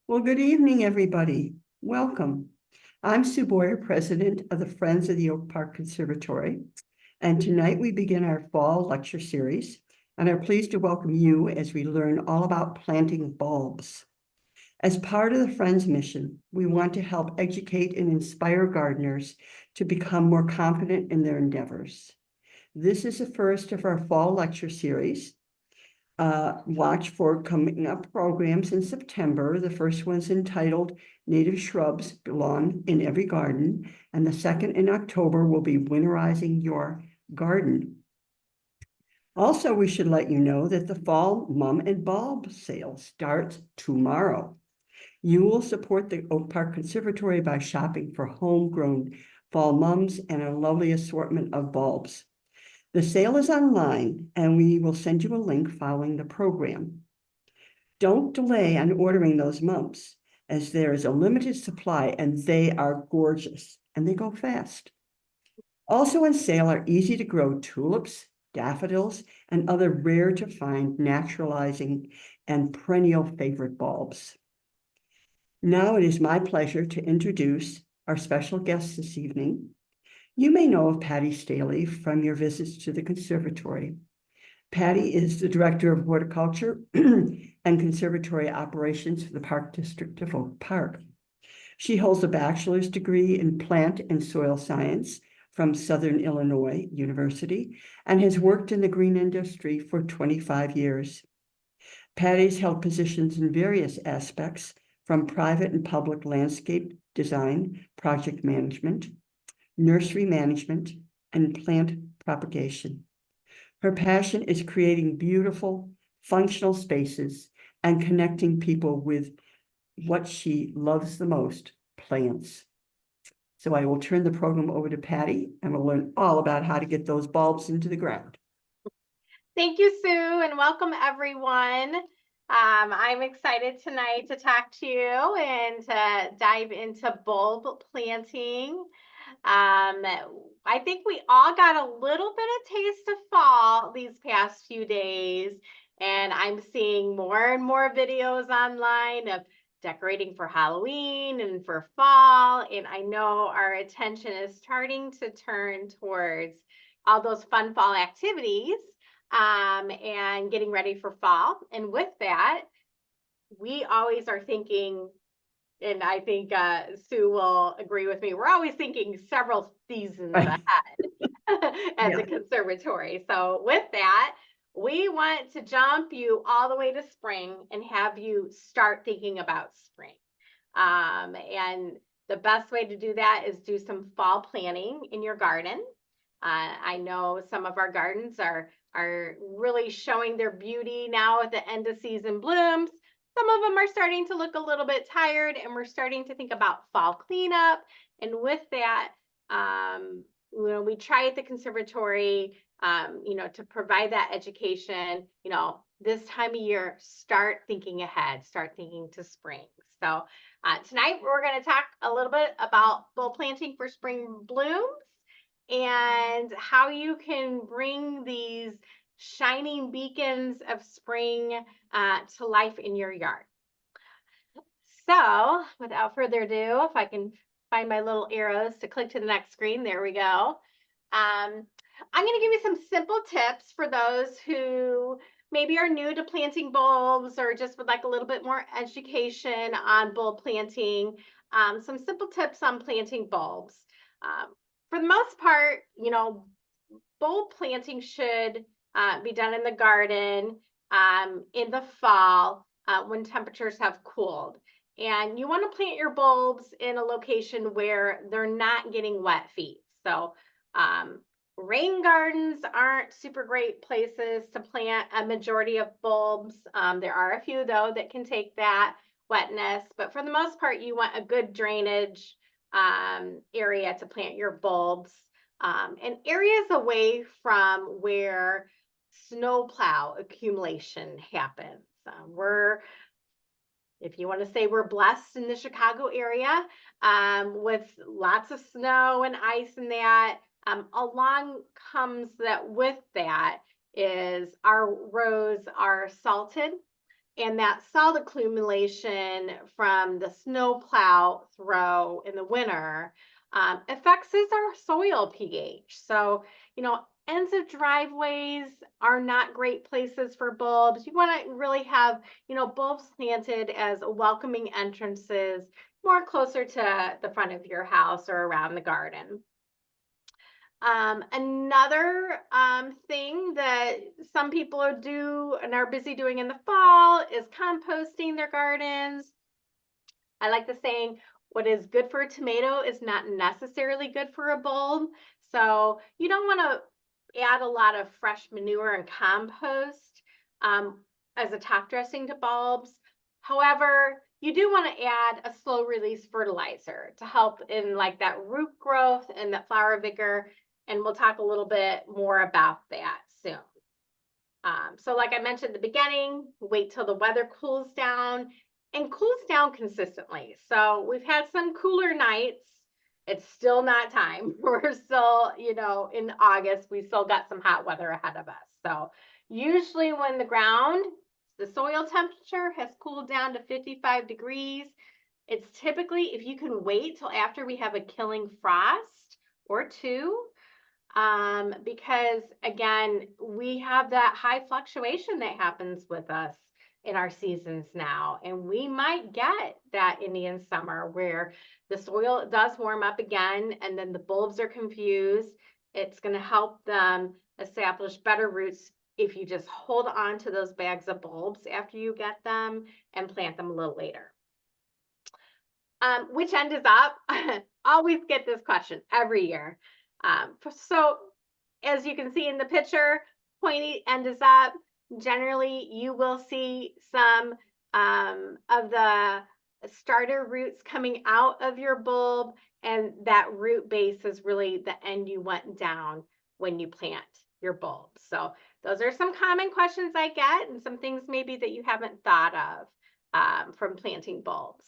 Well, good evening, everybody. Welcome. I'm Sue Boyer, president of the Friends of the Oak Park Conservatory, and tonight we begin our fall lecture series and are pleased to welcome you as we learn all about planting bulbs. As part of the Friends mission, we want to help educate and inspire gardeners to become more confident in their endeavors. This is the first of our fall lecture series. Watch for coming up programs in September. The first one's entitled Native Shrubs Belong in Every Garden, and the second in October will be Winterizing Your Garden. Also, we should let you know that the fall mum and bulb sale starts tomorrow. You will support the Oak Park Conservatory by shopping for homegrown fall mums and a lovely assortment of bulbs. The sale is online, and we will send you a link following the program. Don't delay on ordering those mums, as there is a limited supply and they are gorgeous and they go fast. Also on sale are easy to grow tulips, daffodils, and other rare to find naturalizing and perennial favorite bulbs. Now it is my pleasure to introduce our special guest this evening. You may know of Patty Staley from your visits to the conservatory. Patty is the Director of Horticulture and Conservatory Operations for the Park District of Oak Park. She holds a bachelor's degree in plant and soil science from Southern Illinois University and has worked in the green industry for 25 years. Patty's held positions in various aspects, from private and public landscape design, project management, nursery management, and plant propagation. Her passion is creating beautiful, functional spaces and connecting people with what she loves the most, plants. So I will turn the program over to Patty, and we'll learn all about how to get those bulbs into the ground. Thank you, Sue, and welcome everyone. I'm excited tonight to talk to you and to dive into bulb planting. I think we all got a little bit of taste of fall these past few days, and I'm seeing more and more videos online of decorating for Halloween and for fall, and I know our attention is starting to turn towards all those fun fall activities and getting ready for fall. And with that, we always are thinking, and I think Sue will agree with me, we're always thinking several seasons ahead as a conservatory. So with that, we want to jump you all the way to spring and have you start thinking about spring. And the best way to do that is do some fall planting in your garden. I know some of our gardens are really showing their beauty now at the end of season blooms. Some of them are starting to look a little bit tired, and we're starting to think about fall cleanup. And with that, we try at the conservatory, to provide that education, this time of year, start thinking ahead, start thinking to spring. So tonight we're going to talk a little bit about bulb planting for spring blooms and how you can bring these shining beacons of spring to life in your yard. So without further ado, if I can find my little arrows to click to the next screen, there we go. I'm going to give you some simple tips for those who maybe are new to planting bulbs or just would like a little bit more education on bulb planting. Some simple tips on planting bulbs. For the most part, bulb planting should be done in the garden in the fall when temperatures have cooled. And you want to plant your bulbs in a location where they're not getting wet feet. So rain gardens aren't super great places to plant a majority of bulbs. There are a few, though, that can take that wetness. But for the most part, you want a good drainage area to plant your bulbs, and areas away from where snowplow accumulation happens. If you want to say, we're blessed in the Chicago area with lots of snow and ice and that. Along comes that with that is our roads are salted And that salt accumulation from the snowplow throw in the winter affects our soil pH. So, ends of driveways are not great places for bulbs. You want to really have, bulbs planted as welcoming entrances more closer to the front of your house or around the garden. Another thing that some people do and are busy doing in the fall is composting their gardens. I like the saying, what is good for a tomato is not necessarily good for a bulb. So you don't want to add a lot of fresh manure and compost as a top dressing to bulbs. However, you do want to add a slow release fertilizer to help in like that root growth and that flower vigor. And we'll talk a little bit more about that soon. So like I mentioned at the beginning, wait till the weather cools down and cools down consistently. So we've had some cooler nights. It's still not time. We're still, in August, we still got some hot weather ahead of us. So usually when the soil temperature has cooled down to 55 degrees, it's typically, if you can wait till after we have a killing frost or two, because again, we have that high fluctuation that happens with us in our seasons now. And we might get that Indian summer where the soil does warm up again and then the bulbs are confused. It's going to help them establish better roots if you just hold on to those bags of bulbs after you get them and plant them a little later. Which end is up? Always get this question every year. So as you can see in the picture, pointy end is up. Generally, you will see some of the starter roots coming out of your bulb, and that root base is really the end you want down when you plant your bulb. So those are some common questions I get and some things maybe that you haven't thought of from planting bulbs.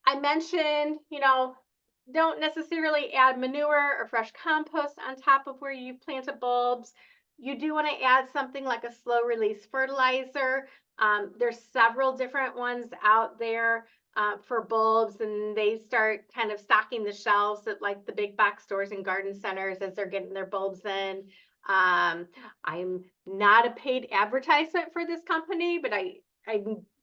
I mentioned, don't necessarily add manure or fresh compost on top of where you've planted bulbs. You do want to add something like a slow release fertilizer. There's several different ones out there for bulbs, and they start kind of stocking the shelves at like the big box stores and garden centers as they're getting their bulbs in. I'm not a paid advertisement for this company, but I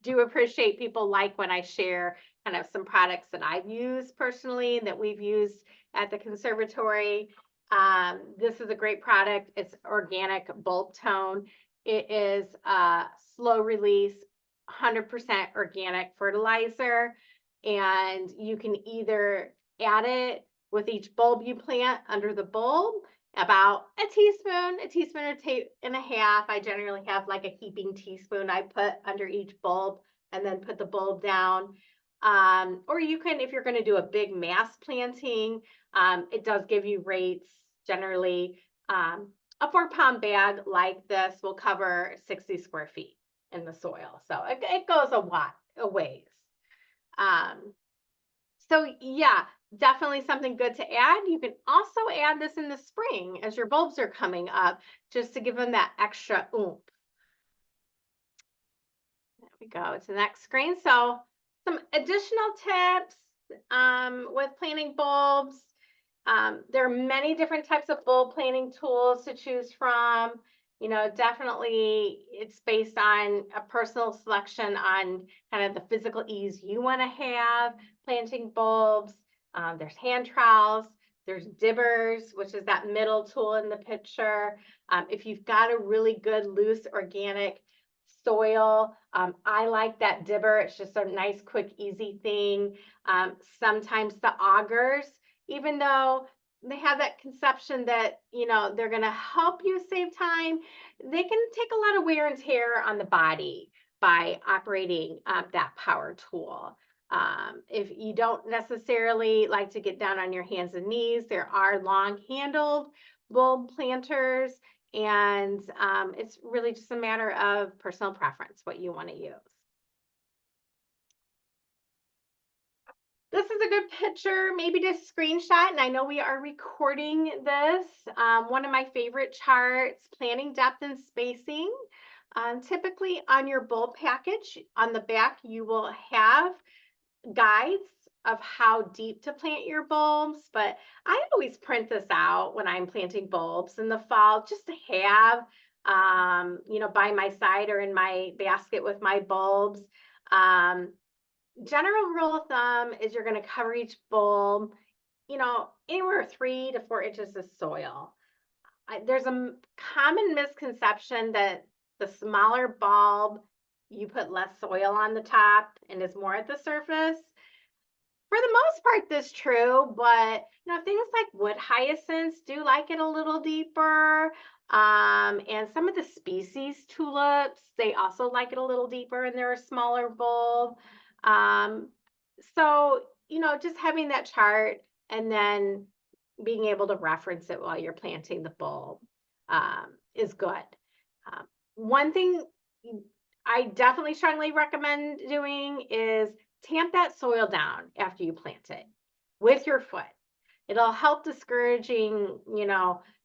do appreciate people like when I share kind of some products that I've used personally that we've used at the conservatory. This is a great product. It's organic bulb tone. It is a slow release, 100% organic fertilizer, and you can either add it with each bulb you plant under the bulb, about a teaspoon and a half. I generally have like a heaping teaspoon I put under each bulb and then put the bulb down. Or you can, if you're going to do a big mass planting, it does give you rates. Generally, a 4-pound bag like this will cover 60 square feet in the soil. So it goes a ways. So yeah, definitely something good to add. You can also add this in the spring as your bulbs are coming up, just to give them that extra oomph. There we go to the next screen. So some additional tips with planting bulbs. There are many different types of bulb planting tools to choose from. Definitely it's based on a personal selection on kind of the physical ease you want to have planting bulbs. There's hand trowels, there's dibbers, which is that middle tool in the picture. If you've got a really good loose organic soil, I like that dibber. It's just a nice, quick, easy thing. Sometimes the augers, even though they have that conception that, they're going to help you save time, they can take a lot of wear and tear on the body by operating that power tool. If you don't necessarily like to get down on your hands and knees, there are long-handled bulb planters, and it's really just a matter of personal preference, what you want to use. This is a good picture, maybe just screenshot, and I know we are recording this. One of my favorite charts, planting depth and spacing. Typically on your bulb package, on the back, you will have guides of how deep to plant your bulbs, but I always print this out when I'm planting bulbs in the fall just to have, by my side or in my basket with my bulbs. Um, General rule of thumb is you're going to cover each bulb, anywhere 3 to 4 inches of soil. There's a common misconception that the smaller bulb, you put less soil on the top and is more at the surface. For the most part, that's true, but things like wood hyacinths do like it a little deeper. And some of the species tulips, they also like it a little deeper and they're a smaller bulb. Um, so, just having that chart and then being able to reference it while you're planting the bulb is good. Um, One thing I definitely strongly recommend doing is tamp that soil down after you plant it with your foot. It'll help discouraging,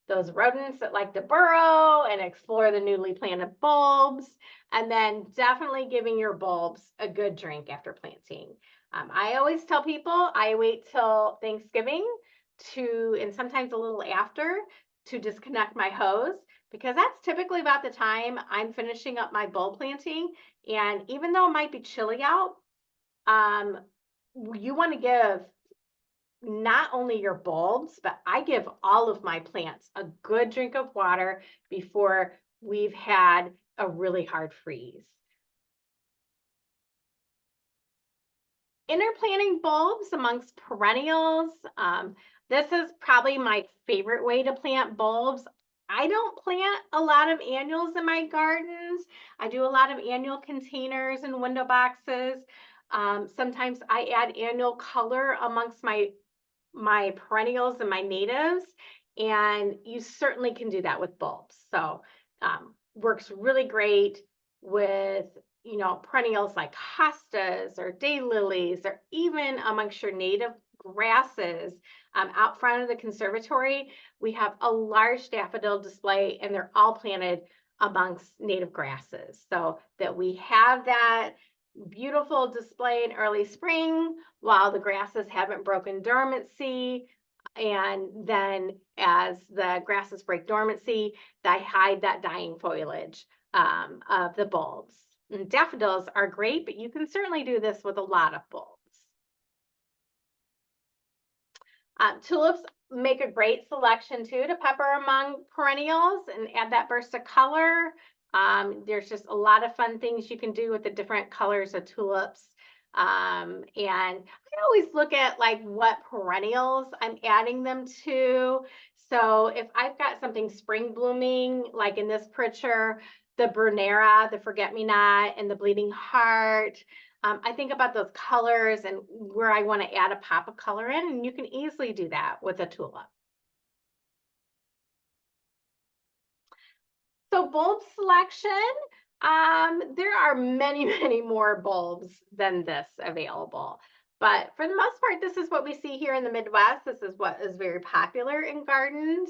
those rodents that like to burrow and explore the newly planted bulbs, and then definitely giving your bulbs a good drink after planting. I always tell people I wait till Thanksgiving and sometimes a little after, to disconnect my hose because that's typically about the time I'm finishing up my bulb planting. And even though it might be chilly out, um, you want to give not only your bulbs, but I give all of my plants a good drink of water before we've had a really hard freeze. Interplanting bulbs amongst perennials. This is probably my favorite way to plant bulbs. I don't plant a lot of annuals in my gardens. I do a lot of annual containers and window boxes. Sometimes I add annual color amongst my perennials and my natives, and you certainly can do that with bulbs. So works really great with perennials like hostas or daylilies, or even amongst your native grasses. Out front of the conservatory, we have a large daffodil display, and they're all planted amongst native grasses, so that we have that beautiful display in early spring while the grasses haven't broken dormancy. And then as the grasses break dormancy, they hide that dying foliage of the bulbs. And daffodils are great, but you can certainly do this with a lot of bulbs. Tulips make a great selection too to pepper among perennials and add that burst of color. There's just a lot of fun things you can do with the different colors of tulips. And I always look at like what perennials I'm adding them to. So if I've got something spring blooming, like in this picture, the Bernera, the forget-me-not, and the bleeding heart, I think about those colors and where I want to add a pop of color in, and you can easily do that with a tulip. So bulb selection, there are many, many more bulbs than this available. But for the most part, this is what we see here in the Midwest. This is what is very popular in gardens.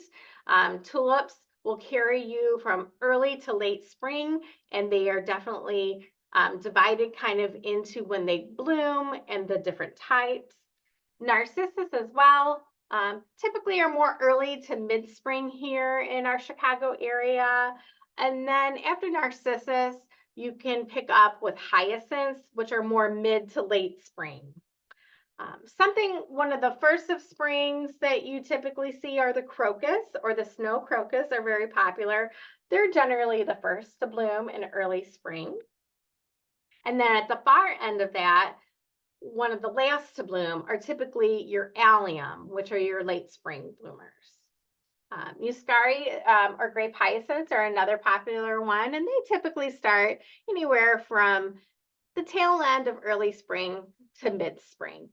Tulips will carry you from early to late spring, and they are definitely divided kind of into when they bloom and the different types. Narcissus as well, typically are more early to mid-spring here in our Chicago area. And then after narcissus, you can pick up with hyacinths, which are more mid to late spring. One of the first of springs that you typically see are the crocus or the snow crocus are very popular. They're generally the first to bloom in early spring. And then at the far end of that, one of the last to bloom are typically your allium, which are your late spring bloomers. Muscari or grape hyacinths are another popular one, and they typically start anywhere from the tail end of early spring to mid-spring.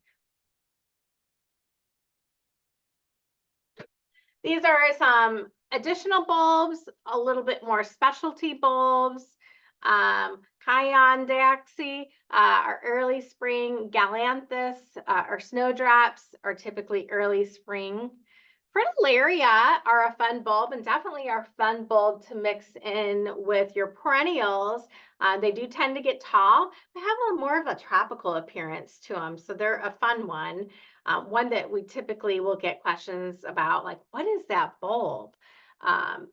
These are some additional bulbs, a little bit more specialty bulbs. Chiondaxi are early spring. Galanthus or snowdrops are typically early spring. Fritillaria are a fun bulb and definitely are fun bulb to mix in with your perennials. They do tend to get tall. They have a more of a tropical appearance to them, so they're a fun one. One that we typically will get questions about, like, what is that bulb?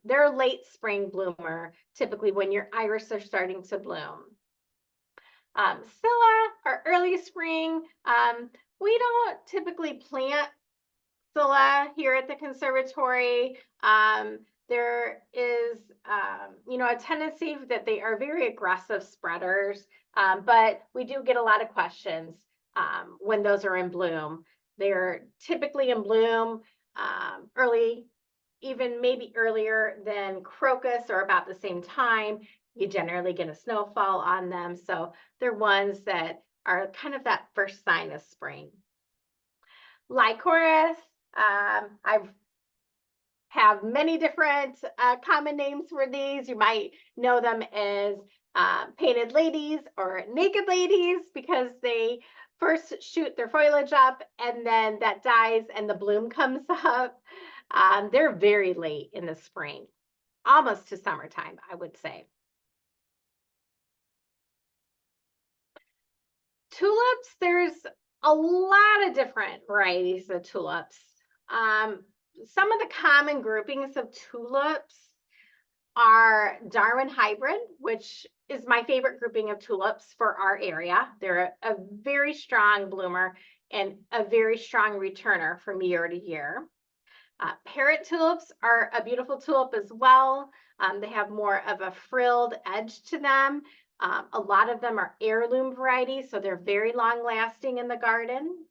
They're a late spring bloomer, typically when your iris are starting to bloom. Scilla are early spring. We don't typically plant Scilla here at the conservatory. There is, a tendency that they are very aggressive spreaders, but we do get a lot of questions when those are in bloom. They're typically in bloom early, even maybe earlier than crocus or about the same time. You generally get a snowfall on them, so they're ones that are kind of that first sign of spring. Lycoris, I've have many different common names for these. You might know them as painted ladies or naked ladies because they first shoot their foliage up and then that dies and the bloom comes up. They're very late in the spring, almost to summertime, I would say. Tulips, there's a lot of different varieties of tulips. Some of the common groupings of tulips are Darwin hybrid, which is my favorite grouping of tulips for our area. They're a very strong bloomer and a very strong returner from year to year. Parrot tulips are a beautiful tulip as well. They have more of a frilled edge to them. A lot of them are heirloom varieties, so they're very long lasting in the garden.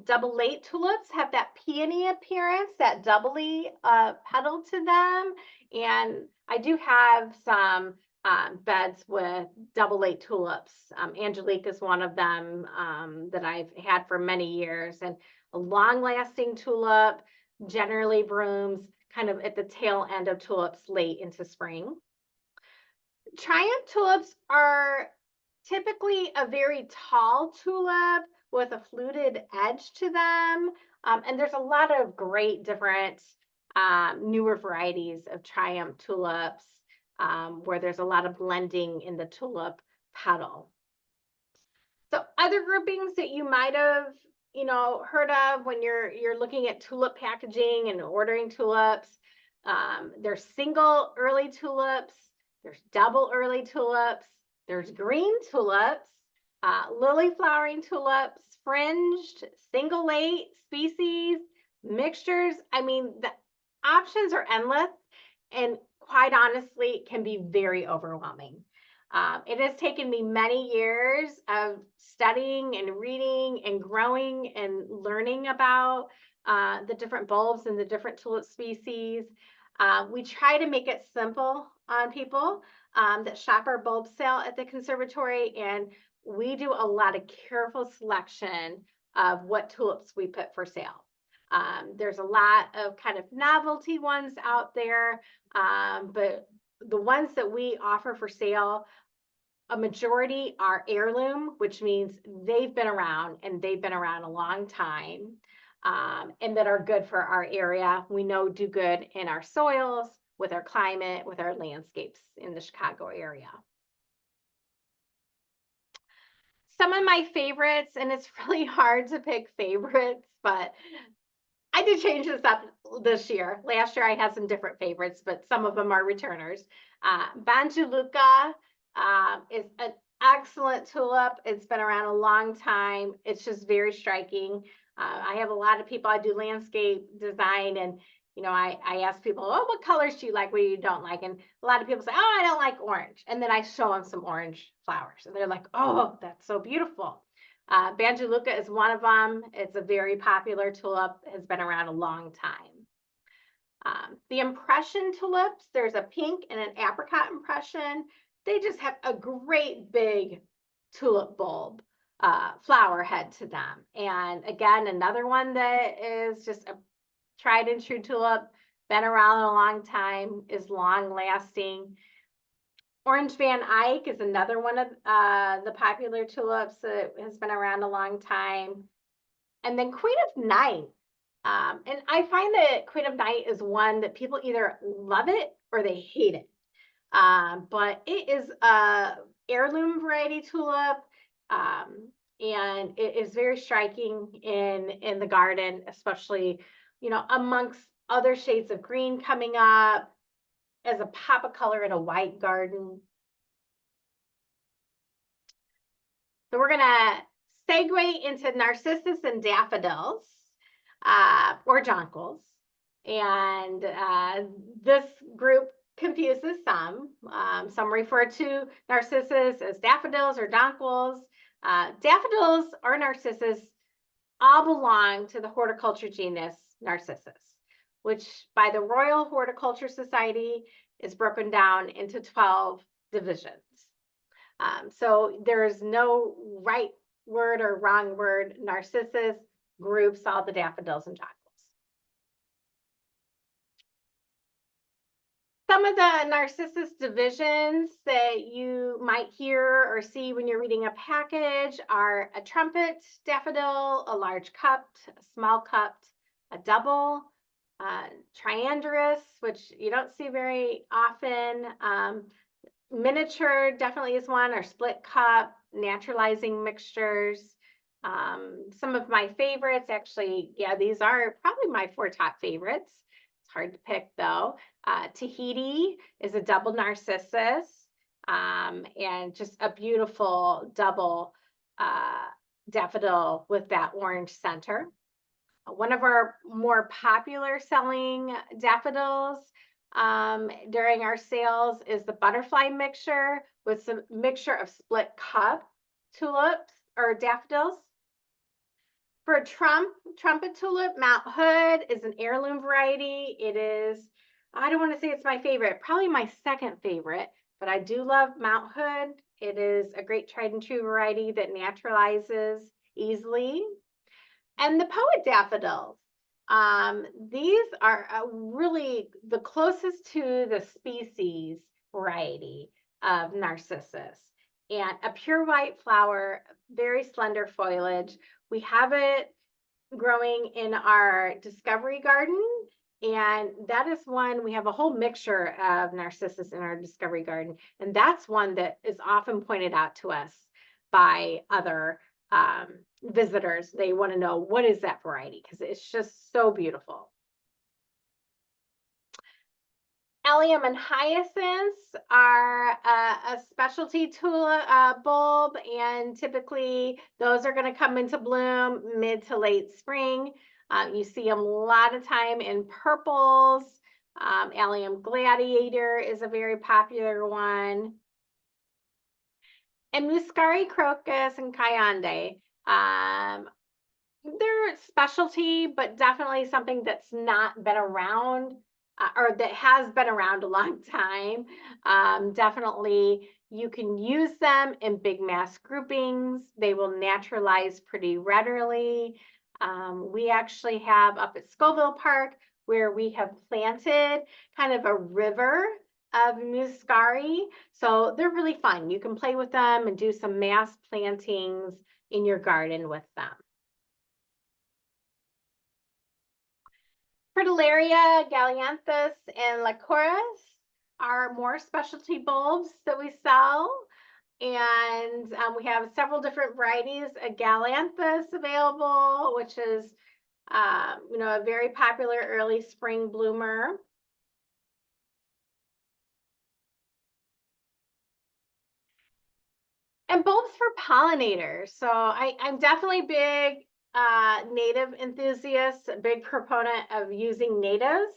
Double late tulips have that peony appearance, that doubly petal to them. And I do have some beds with double late tulips. Angelique is one of them that I've had for many years. And a long lasting tulip generally blooms kind of at the tail end of tulips late into spring. Triumph tulips are typically a very tall tulip with a fluted edge to them. And there's a lot of great different newer varieties of Triumph tulips where there's a lot of blending in the tulip petal. So other groupings that you might have, heard of when you're looking at tulip packaging and ordering tulips, there's single early tulips, there's double early tulips, there's green tulips, lily flowering tulips, fringed, single late species, mixtures. I mean, the options are endless and quite honestly can be very overwhelming. It has taken me many years of studying and reading and growing and learning about the different bulbs and the different tulip species. We try to make it simple on people that shop our bulb sale at the conservatory, and we do a lot of careful selection of what tulips we put for sale. There's a lot of kind of novelty ones out there, but the ones that we offer for sale, a majority are heirloom, which means they've been around and they've been around a long time, and that are good for our area. We know do good in our soils, with our climate, with our landscapes in the Chicago area. Some of my favorites, and it's really hard to pick favorites, but I did change this up this year. Last year I had some different favorites, but some of them are returners. Banjaluka is an excellent tulip. It's been around a long time. It's just very striking. I have a lot of people, I do landscape design, and I ask people, oh, what colors do you like, what you don't like? And a lot of people say, oh, I don't like orange. And then I show them some orange flowers and they're like, oh, that's so beautiful. Banjaluka is one of them. It's a very popular tulip, has been around a long time. The impression tulips, there's a pink and an apricot impression. They just have a great big tulip bulb flower head to them. And again, another one that is just a tried and true tulip, been around a long time, is long lasting. Orange Van Eyck is another one of the popular tulips that has been around a long time. And then Queen of Night And I find that Queen of Night is one that people either love it or they hate it. But it is a heirloom variety tulip, and it is very striking in the garden, especially amongst other shades of green coming up as a pop of color in a white garden. So we're gonna segue into narcissus and daffodils, or jonquils. And this group confuses some. Some refer to narcissus as daffodils or jonquils. Daffodils or narcissus all belong to the horticulture genus Narcissus, which by the Royal Horticulture Society is broken down into 12 divisions. So there is no right word or wrong word. Narcissus groups all the daffodils and jonquils. Some of the narcissus divisions that you might hear or see when you're reading a package are a trumpet daffodil, a large cupped, a small cupped, a double, triandrous, which you don't see very often. Miniature definitely is one, or split cup, naturalizing mixtures. Some of my favorites, actually, yeah, these are probably my 4 top favorites. It's hard to pick though. Tahiti is a double narcissus, and just a beautiful double daffodil with that orange center. One of our more popular selling daffodils during our sales is the butterfly mixture with some mixture of split cup tulips or daffodils. For a trumpet tulip, Mount Hood is an heirloom variety. It is, I don't want to say it's my favorite, probably my second favorite, but I do love Mount Hood. It is a great tried and true variety that naturalizes easily. And the poet daffodils. These are really the closest to the species variety of narcissus, and a pure white flower, very slender foliage. We have it growing in our discovery garden, and that is one, we have a whole mixture of narcissus in our discovery garden, and that's one that is often pointed out to us by other visitors. They want to know, what is that variety, because it's just so beautiful. Allium and hyacinths are a specialty tulip bulb, and typically those are going to come into bloom mid to late spring. You see them a lot of time in purples. Allium gladiator is a very popular one. And Muscari crocus and Cayande. They're specialty, but definitely something that's not been around, or that has been around a long time. Definitely you can use them in big mass groupings. They will naturalize pretty readily. We actually have up at Scoville Park, where we have planted kind of a river of Muscari. So they're really fun. You can play with them and do some mass plantings in your garden with them. Fritillaria, Gallianthus, and Lycoris are more specialty bulbs that we sell. And we have several different varieties of Gallianthus available, which is a very popular early spring bloomer. And bulbs for pollinators. So I'm definitely big native enthusiast, a big proponent of using natives.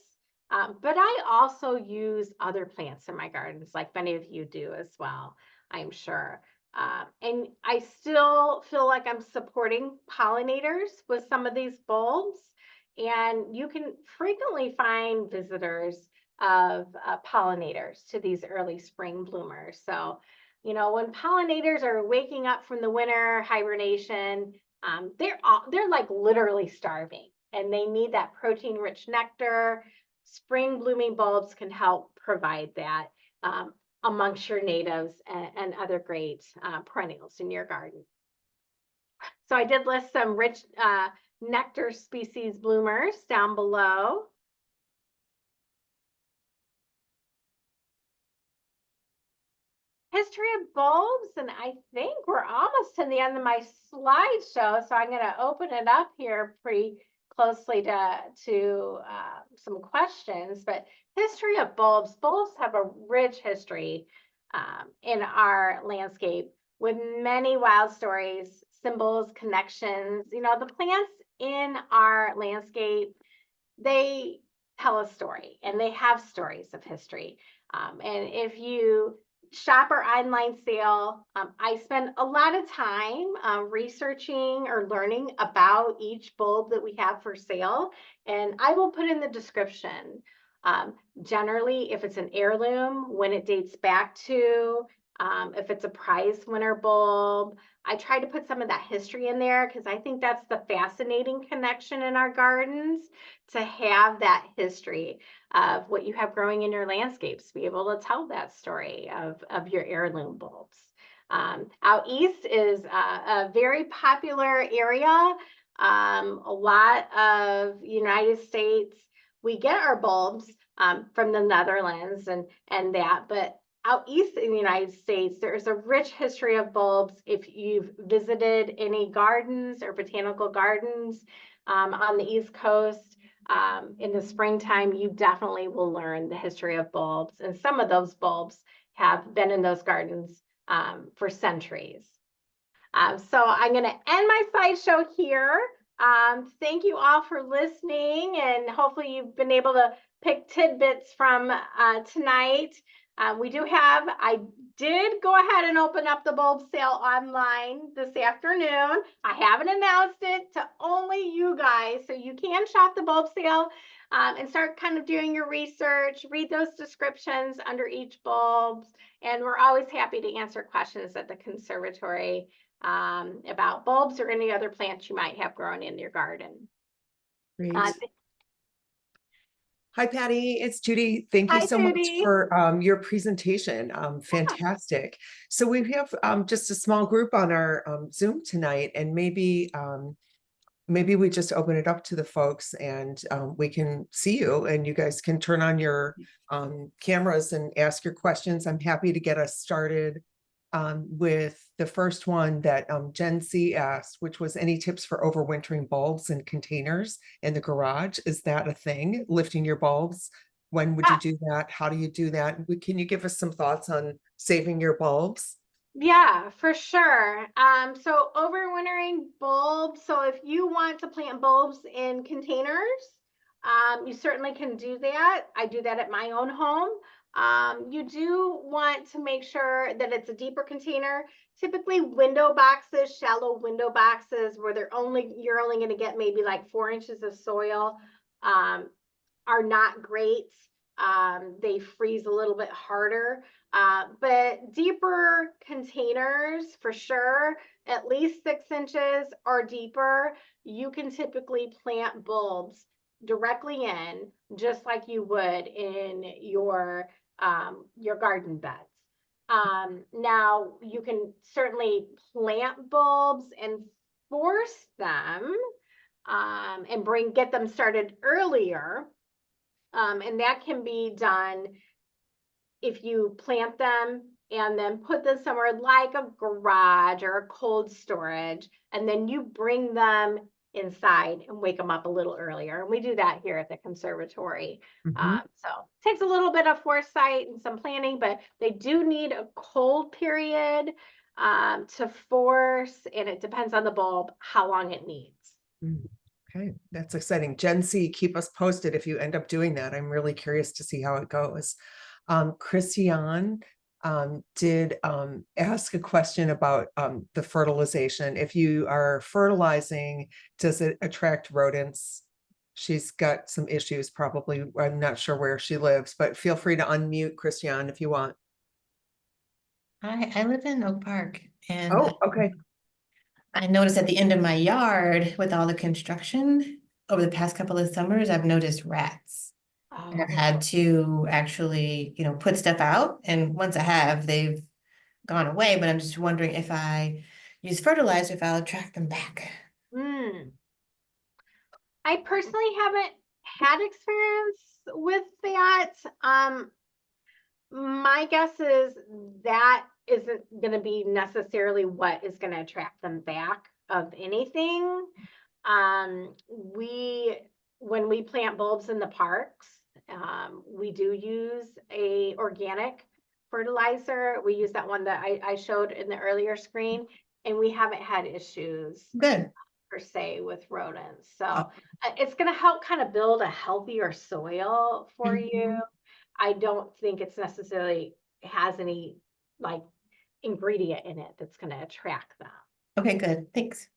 But I also use other plants in my gardens, like many of you do as well, I'm sure. And I still feel like I'm supporting pollinators with some of these bulbs. And you can frequently find visitors of pollinators to these early spring bloomers. So, when pollinators are waking up from the winter hibernation, they're like literally starving, and they need that protein-rich nectar. Spring blooming bulbs can help provide that amongst your natives and other great perennials in your garden. So I did list some rich nectar species bloomers down below. History of bulbs, and I think we're almost to the end of my slideshow, so I'm going to open it up here pretty closely to some questions. But history of bulbs. Bulbs have a rich history in our landscape with many wild stories, symbols, connections. You know, the plants in our landscape, they tell a story and they have stories of history. And if you shop our online sale, I spend a lot of time researching or learning about each bulb that we have for sale, and I will put in the description. Generally, if it's an heirloom, when it dates back to, if it's a prize winner bulb, I try to put some of that history in there because I think that's the fascinating connection in our gardens, to have that history of what you have growing in your landscapes, be able to tell that story of your heirloom bulbs. Out east is a very popular area. A lot of United States, we get our bulbs from the Netherlands and that, but out east in the United States, there's a rich history of bulbs. If you've visited any gardens or botanical gardens on the East Coast, in the springtime, you definitely will learn the history of bulbs. And some of those bulbs have been in those gardens for centuries. So I'm going to end my slideshow here. Thank you all for listening, and hopefully you've been able to pick tidbits from tonight. I did go ahead and open up the bulb sale online this afternoon. I haven't announced it to only you guys, so you can shop the bulb sale and start kind of doing your research, read those descriptions under each bulb. And we're always happy to answer questions at the conservatory about bulbs or any other plants you might have grown in your garden. Great. Hi, Patty. It's Judy. Thank you Hi, so Judy. much for your presentation. Fantastic. So we have just a small group on our Zoom tonight, and maybe we just open it up to the folks, and we can see you, and you guys can turn on your cameras and ask your questions. I'm happy to get us started with the first one that Jen C asked, which was any tips for overwintering bulbs and containers in the garage? Is that a thing, lifting your bulbs? When would you do that? How do you do that? Can you give us some thoughts on saving your bulbs? Yeah, for sure. So overwintering bulbs. So if you want to plant bulbs in containers, you certainly can do that. I do that at my own home. You do want to make sure that it's a deeper container. Typically window boxes, shallow window boxes where you're only going to get maybe like 4 inches of soil, are not great. They freeze a little bit harder. But deeper containers for sure, at least 6 inches or deeper, you can typically plant bulbs directly in, just like you would in your garden beds. Now you can certainly plant bulbs and force them and get them started earlier. And that can be done if you plant them and then put them somewhere like a garage or a cold storage, and then you bring them inside and wake them up a little earlier. And we do that here at the conservatory. So it takes a little bit of foresight and some planning, but they do need a cold period to force, and it depends on the bulb how long it needs. Okay, that's exciting. Gen C, keep us posted if you end up doing that. I'm really curious to see how it goes. Christian did ask a question about the fertilization. If you are fertilizing, does it attract rodents? She's got some issues probably. I'm not sure where she lives, but feel free to unmute, Christian, if you want. Hi, I live in Oak Park, and Oh, okay. I noticed at the end of my yard with all the construction over the past couple of summers, I've noticed rats. And I've had to actually, put stuff out. And once I have, they've gone away. But I'm just wondering if I use fertilizer if I'll attract them back. Mm. I personally haven't had experience with that. My guess is that isn't going to be necessarily what is going to attract them back of anything. When we plant bulbs in the parks, we do use a organic fertilizer. We use that one that I showed in the earlier screen, and we haven't had issues Good. per se with rodents. So Oh. it's going to help kind of build a healthier soil for you. Mhm. I don't think it's necessarily has any like ingredient in it that's going to attract them. Okay, good. Thanks.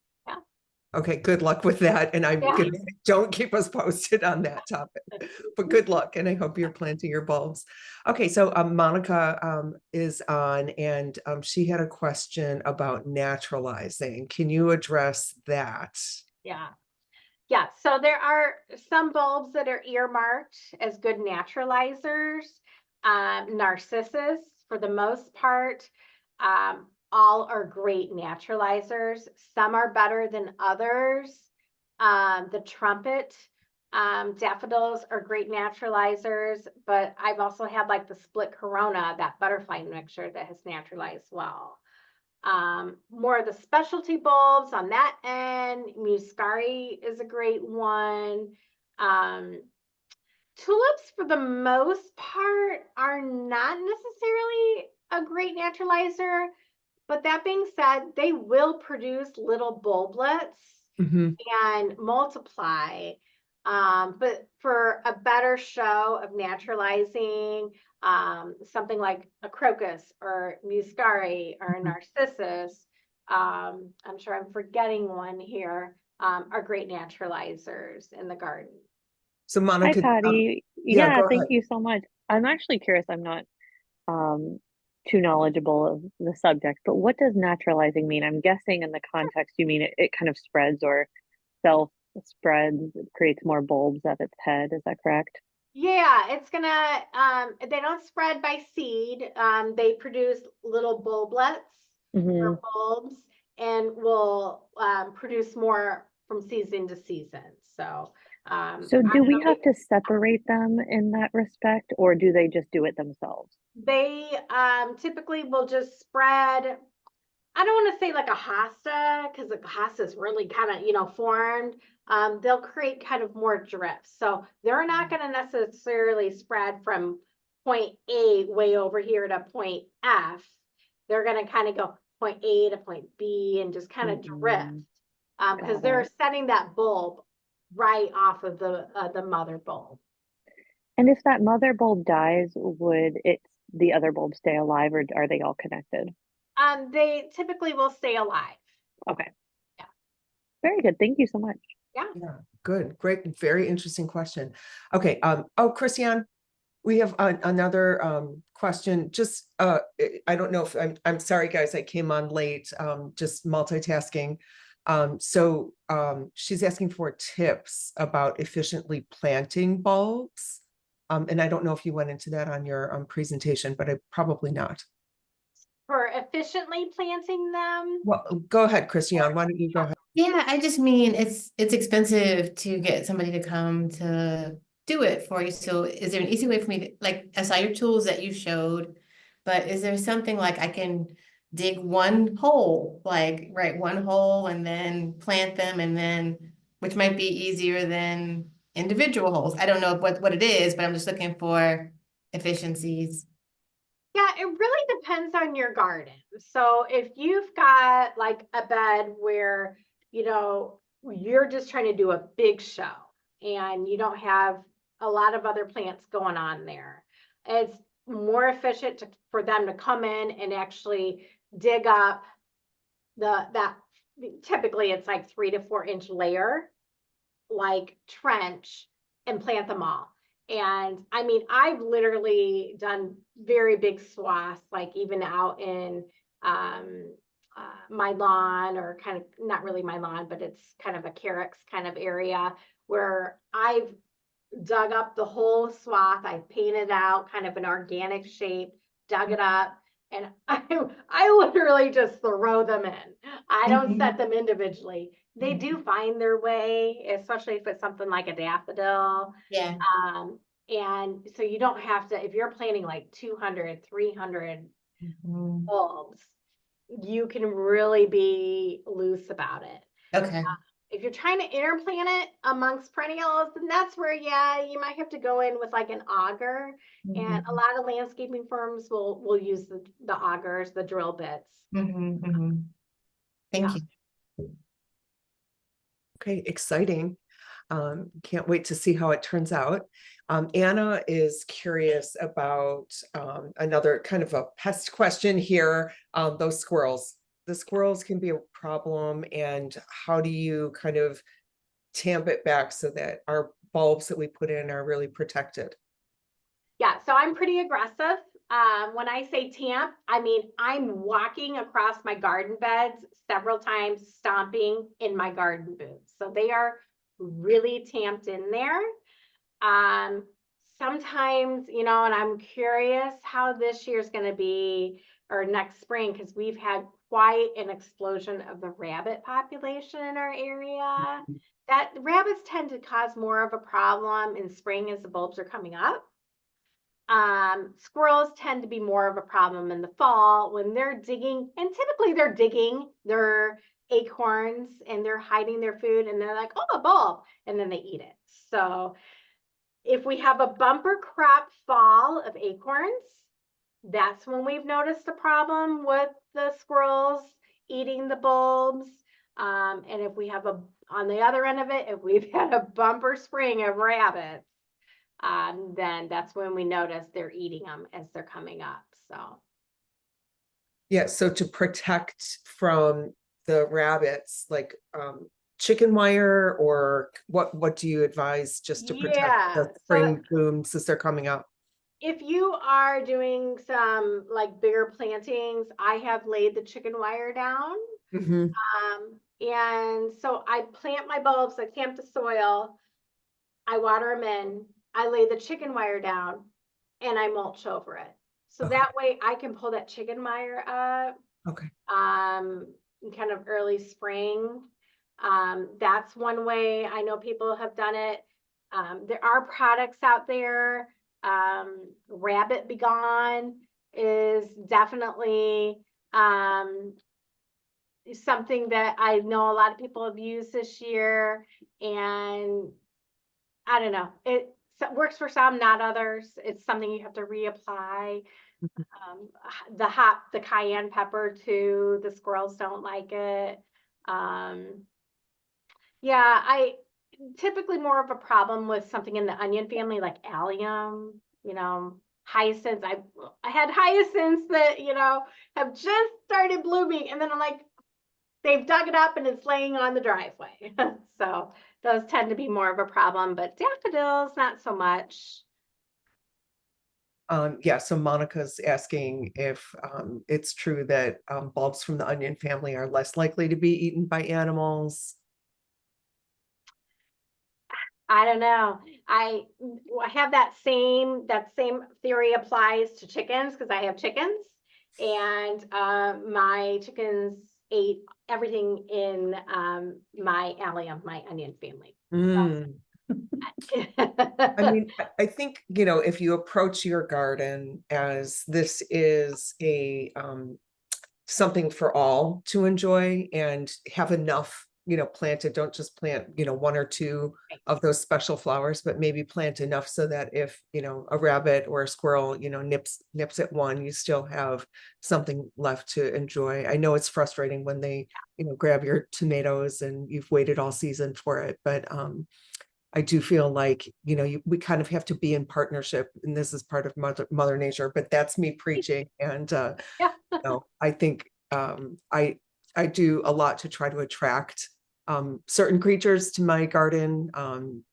Okay, good luck with that. And I'm Yeah. gonna say, don't keep us posted on that topic, but good luck. And I hope you're planting your bulbs. Okay, so Monica is on, and she had a question about naturalizing. Can you address that? Yeah. Yeah. So there are some bulbs that are earmarked as good naturalizers. Narcissus, for the most part, all are great naturalizers. Some are better than others. The trumpet daffodils are great naturalizers, but I've also had like the split corona, that butterfly mixture that has naturalized well. More of the specialty bulbs on that end. Muscari is a great one. Tulips, for the most part, are not necessarily a great naturalizer. But that being said, they will produce little bulblets Mhm. and multiply. But for a better show of naturalizing, something like a crocus or muscari or a Mhm. narcissus, I'm sure I'm forgetting one here, are great naturalizers in the garden. So Hi, Monica, Patty. yeah, Yeah, go thank ahead. you so much. I'm actually curious. I'm not um, too knowledgeable of the subject, but what does naturalizing mean? I'm guessing in the context you mean it kind of spreads or self spreads, it creates more bulbs at its head. Is that correct? Yeah, it's gonna, they don't spread by seed. They produce little bulblets Hmm. or bulbs and will produce more from season to season. So So I do don't we know, have to separate them in that respect, or do they just do it themselves? they typically will just spread. I don't want to say like a hosta because the hosta is really kind of, formed. They'll create kind of more drifts. So they're not going to necessarily spread from point A way over here to point F. They're going to kind of go point A to point B and just kind of drift Mhm. because Got they're it. setting that bulb right off of the mother bulb. And if that mother bulb dies, would the other bulbs stay alive, or are they all connected? They typically will stay alive. Okay. Yeah. Very good. Thank you so much. Yeah. Yeah, good, great, very interesting question. Okay, oh, Christiane, we have another question. Just I don't know if I'm sorry, guys, I came on late, just multitasking. So she's asking for tips about efficiently planting bulbs. And I don't know if you went into that on your presentation, but I probably not. For efficiently planting them. Well, go ahead, Christiane. Why don't you go ahead? Yeah, I just mean it's expensive to get somebody to come to do it for you. So is there an easy way for me to, like, I saw your tools that you showed, but is there something like I can dig one hole, like right one hole and then plant them and then, which might be easier than individual holes. I don't know what it is, but I'm just looking for efficiencies. Yeah, it really depends on your garden. So if you've got like a bed where, you're just trying to do a big show and you don't have a lot of other plants going on there, it's more efficient for them to come in and actually dig up that typically it's like 3 to 4 inch layer like trench and plant them all. And I mean, I've literally done very big swaths, like even out in my lawn, or kind of not really my lawn, but it's kind of a carex kind of area where I've dug up the whole swath. I painted out kind of an organic shape, dug it up, and I literally just throw them in. I don't set them individually. They do find their way, especially if it's something like a daffodil. Yeah. And so you don't have to, if you're planting like 200, 300 Mhm. bulbs, you can really be loose about it. Okay. If you're trying to interplant it amongst perennials, then that's where, yeah, you might have to go in with like an auger. And a Mhm. lot of landscaping firms will use the augers, the drill bits. Mhm, mhm. Thank Yeah. you. Okay, exciting. Can't wait to see how it turns out. Anna is curious about another kind of a pest question here. Those squirrels. The squirrels can be a problem, and how do you kind of tamp it back so that our bulbs that we put in are really protected? Yeah, so I'm pretty aggressive. When I say tamp, I mean I'm walking across my garden beds several times, stomping in my garden boots. So they are really tamped in there. Um, Sometimes, you know, and I'm curious how this year's going to be or next spring because we've had quite an explosion of the rabbit population in our area. That rabbits tend to cause more of a problem in spring as the bulbs are coming up. Squirrels tend to be more of a problem in the fall when they're digging, and typically they're digging their acorns and they're hiding their food and they're like, oh, a bulb, and then they eat it. So if we have a bumper crop fall of acorns, that's when we've noticed a problem with the squirrels eating the bulbs. And if we have on the other end of it, if we've had a bumper spring of rabbits, then that's when we notice they're eating them as they're coming up. So Yeah, so to protect from the rabbits, like chicken wire, or what do you advise just to protect yeah, the spring blooms as they're coming up? if you are doing some like bigger plantings, I have laid the chicken wire down. Mhm. And so I plant my bulbs, I tamp the soil, I water them in, I lay the chicken wire down, and I mulch over it. So Okay. that way I can pull that chicken wire up Okay. in kind of early spring. That's one way I know people have done it. There are products out there. Rabbit Be Gone is definitely something that I know a lot of people have used this year, and I don't know, it works for some, not others. It's something you have to reapply. Mhm. The cayenne pepper too, the squirrels don't like it. Yeah, I typically more of a problem with something in the onion family like allium, you know, hyacinths. I had hyacinths that, you know, have just started blooming, and then I'm like, they've dug it up and it's laying on the driveway. So those tend to be more of a problem, but daffodils, not so much. Yeah, so Monica's asking if it's true that bulbs from the onion family are less likely to be eaten by animals. I don't know. I have that same theory applies to chickens because I have chickens, and my chickens ate everything in my allium, my onion family. Mm. So, I mean, I think, you know, if you approach your garden as this is a something for all to enjoy and have enough, you know, planted, don't just plant, you know, one or two of those special flowers, but maybe plant enough so that if, you know, a rabbit or a squirrel, you know, nips at one, you still have something left to enjoy. I know it's frustrating when they, you know, grab your tomatoes and you've waited all season for it, but I do feel like, you know, we kind of have to be in partnership, and this is part of Mother Nature, but that's me preaching. And, yeah. know, I think I do a lot to try to attract certain creatures to my garden,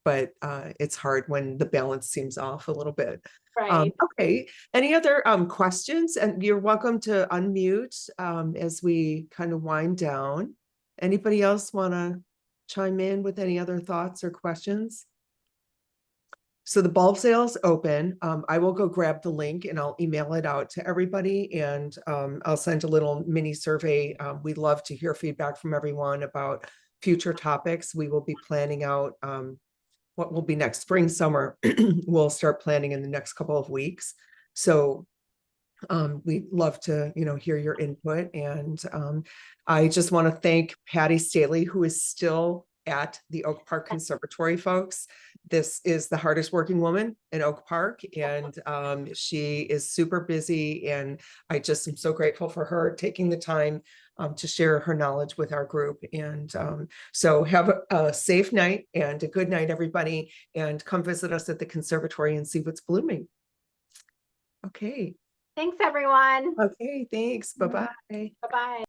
but it's hard when the balance seems off a little bit. Right. Okay, any other questions? And you're welcome to unmute as we kind of wind down. Anybody else want to chime in with any other thoughts or questions? So the bulb sale's open. I will go grab the link and I'll email it out to everybody, and I'll send a little mini survey. We'd love to hear feedback from everyone about future topics. We will be planning out what will be next spring, summer. We'll start planning in the next couple of weeks. So we'd love to, hear your input. And I just want to thank Patty Staley, who is still at the Oak Park Conservatory, folks. This is the hardest working woman in Oak Park, and she is super busy. And I just am so grateful for her taking the time to share her knowledge with our group. And so have a safe night and a good night, everybody. And come visit us at the conservatory and see what's blooming. Okay. Thanks, everyone. Okay, thanks. Bye-bye. Bye-bye.